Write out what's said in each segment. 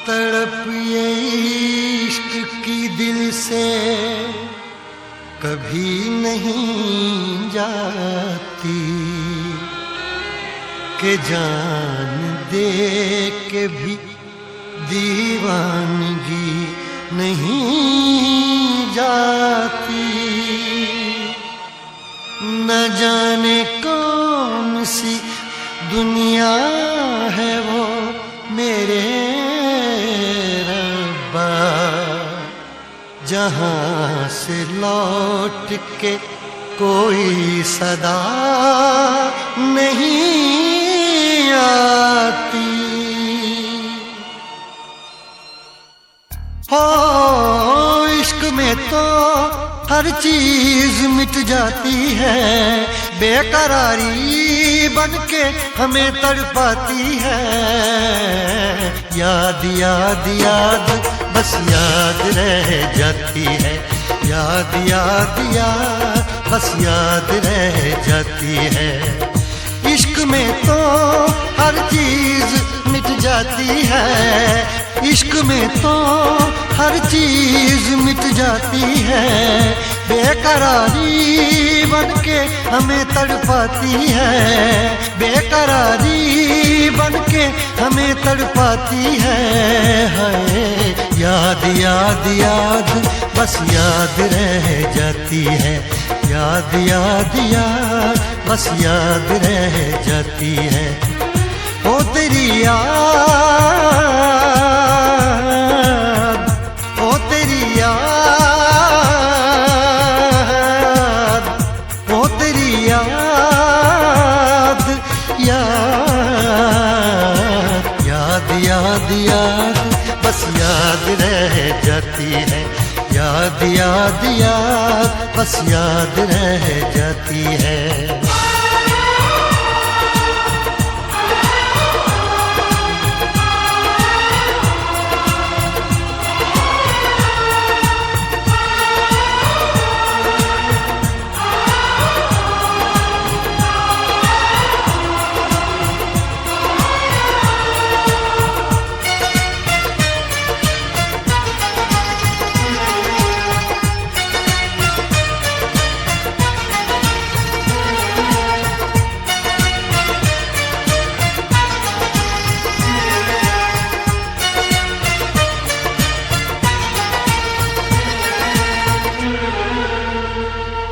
तड़प ये इश्क की दिल से कभी नहीं जाती कि जान दे के भी दीवानगी नहीं जाती। न जाने कौन सी दुनिया है वो मेरे रब्बा, जहाँ से लौट के कोई सदा नहीं आती। हो इश्क में तो हर चीज मिट जाती है, बेकरारी बन के हमें तड़पाती है। याद याद याद बस याद रह जाती है, याद याद याद बस याद रह जाती है। इश्क में तो हर चीज मिट जाती है, इश्क में तो हर चीज मिट जाती है। बेकरारी बन के हमें तड़पाती है, बेकरारी बन के हमें तड़पाती है। याद याद याद बस याद रह जाती है, याद याद याद बस याद रह जाती है। ओ तेरी याद, ओ तेरी याद, ओ तेरी याद, याद याद याद याद बस याद रह जाती है, याद याद याद बस याद रह जाती है।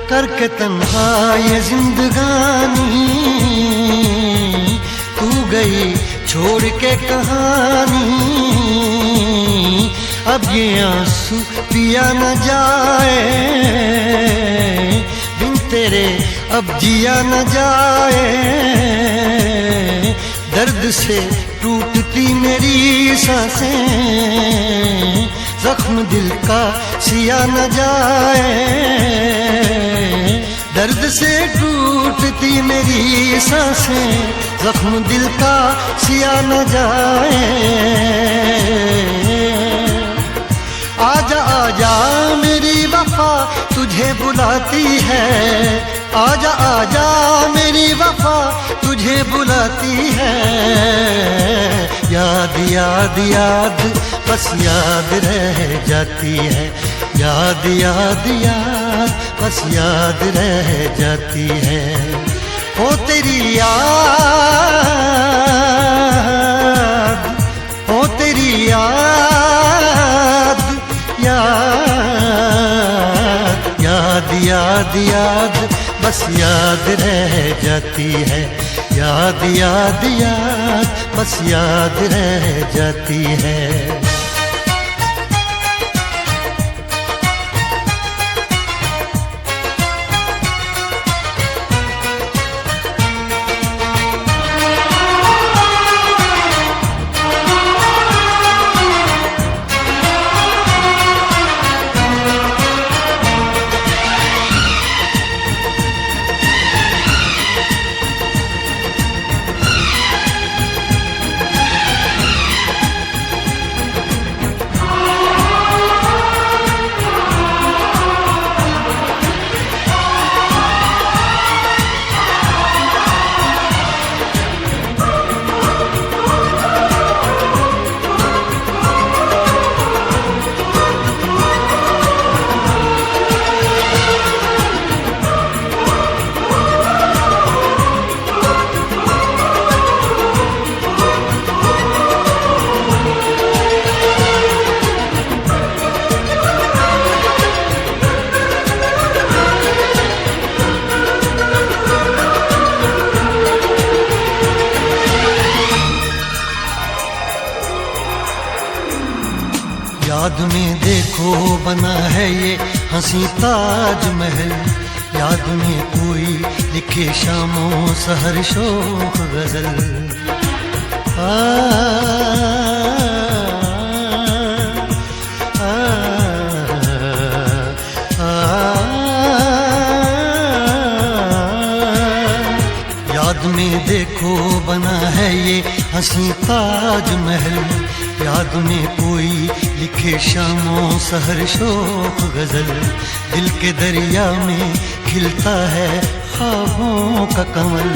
करके तन्हा ये जिंदगानी तू गई छोड़ के कहानी। अब ये आंसू पिया न जाए, बिन तेरे अब जिया न जाए। दर्द से टूटती मेरी सांसें, जख्म दिल का सिया न जाए। दर्द से टूटती मेरी सांसें, जख्म दिल का सिया न जाए। आजा आजा मेरी वफा तुझे बुलाती है, आजा आजा मेरी वफा तुझे बुलाती है। याद याद याद बस याद रह जाती है, याद याद याद बस याद रह जाती है। ओ तेरी याद, ओ तेरी याद, याद याद याद याद बस याद रह जाती है, याद याद याद बस याद रह जाती है। याद में देखो बना है ये हंसी ताजमहल, याद में कोई लिखे शामों सहर शोक गजल। याद में देखो बना है ये हंसी ताजमहल, याद में कोई लिखे शामों सहर शोक गजल। दिल के दरिया में खिलता है ख्वाबों का कमल,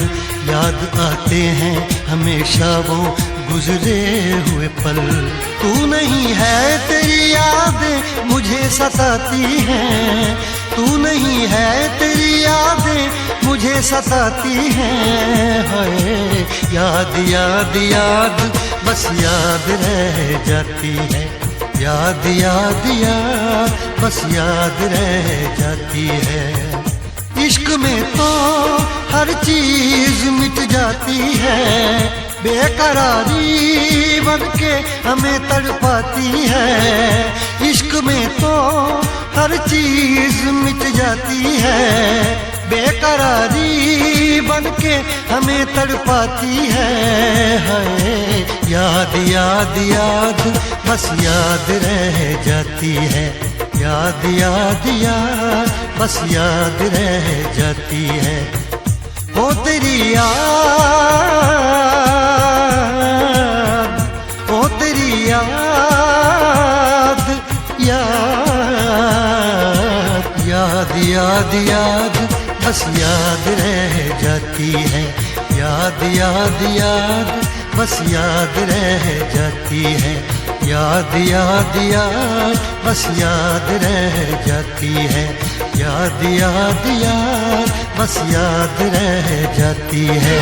याद आते हैं हमेशा वो गुजरे हुए पल। तू नहीं है तेरी यादें मुझे सताती हैं, तू नहीं है तेरी यादें मुझे सताती हैं। हाय याद याद याद बस याद रह जाती है, याद याद याद बस याद रह जाती है। इश्क में तो हर चीज मिट जाती है, बेकरारी बनके हमें तड़पाती है। इश्क में तो हर चीज मिट जाती है, बेकरारी बनके हमें तड़पाती है। हाय याद याद याद बस याद रह जाती है, याद याद याद बस याद रह जाती है। ओ तेरी याद, ओ तेरी याद, याद याद याद याद बस याद रह जाती है, याद याद याद बस याद रह जाती है। याद याद याद बस याद रह जाती है, याद याद याद बस याद रह जाती है।